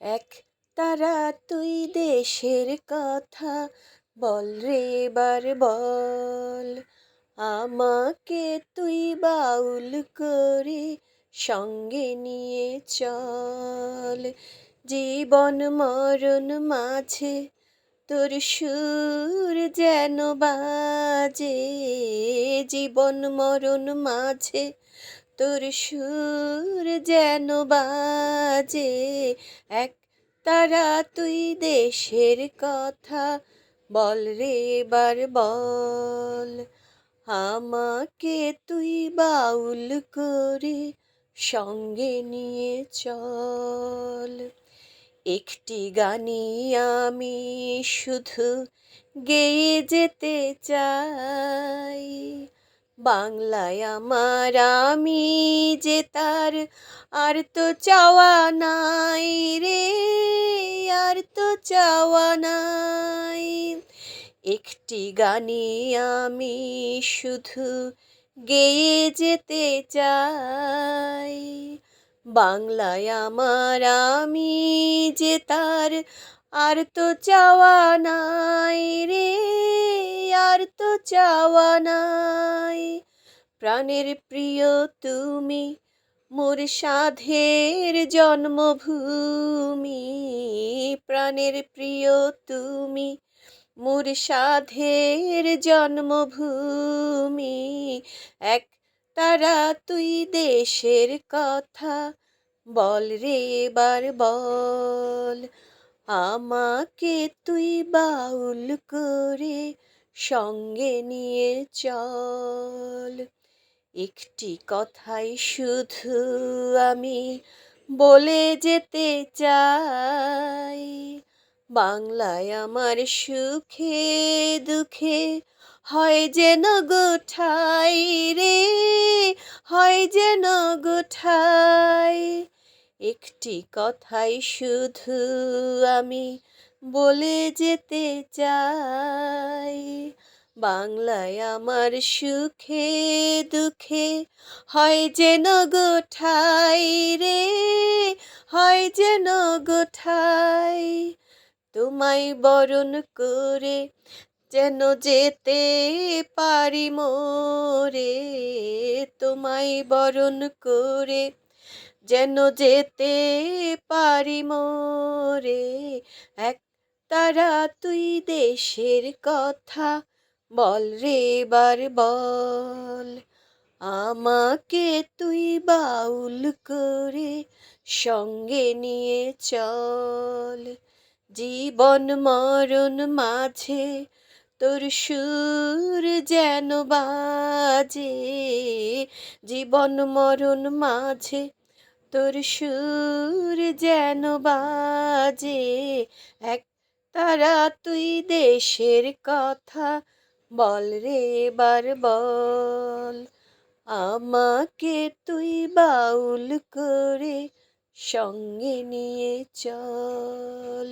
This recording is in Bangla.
এক তারা তুই দেশের কথা বল রে এবার বল, আমাকে তুই বাউল করে সঙ্গে নিয়ে চল। জীবন মরণ মাঝে তোর সুর যেন বাজে, জীবন মরণ মাঝে তোর সুর যেন বাজে। এক তারা তুই দেশের কথা বল রে এবার বল, আমাকে তুই বাউল করে সঙ্গে নিয়ে চল। একটি গানই আমি শুধু গেয়ে যেতে চাই, বাংলায় আমার আমি যে তার আর তো চাওয়া নাই রে, আর তো চাওয়া নাই। একটি গানই আমি শুধু গেয়ে যেতে চাই, বাংলায় আমার আমি যে তার আর তো চাওয়া নাই রে, আর তো চাওয়া নাই। প্রাণের প্রিয় তুমি মোর সাধের জন্মভূমি, প্রাণের প্রিয় তুমি মোর সাধের জন্মভূমি। এক তারা তুই দেশের কথা বল রে এবার বল, আমাকে তুই বাউল করে সঙ্গে নিয়ে চল। একটি কথাই শুধু আমি বলে যেতে চাই, বাংলায় আমার সুখে দুঃখে হয় যেন গোঠাই রে, হয় যেন গোঠাই। একটি কথাই শুধু আমি বলে যেতে চাই, বাংলায় আমার সুখে দুঃখে হয় যেন গোঠাই রে, হয় যেন গোঠাই। তোমায় বরণ করে যেন যেতে পারি মোরে, তোমায় বরণ করে যেন যেতে পারি মোরে। এক তারা তুই দেশের কথা বল রে এবার বল, আমাকে তুই বাউল করে সঙ্গে নিয়ে চল। জীবন মরণ মাঝে তোর সুর যেন বাজে, জীবন মরণ মাঝে তোর সুর যেন বাজে। এক তারা তুই দেশের কথা বল রে এবার বল, আমাকে তুই বাউল করে সঙ্গে নিয়ে চল।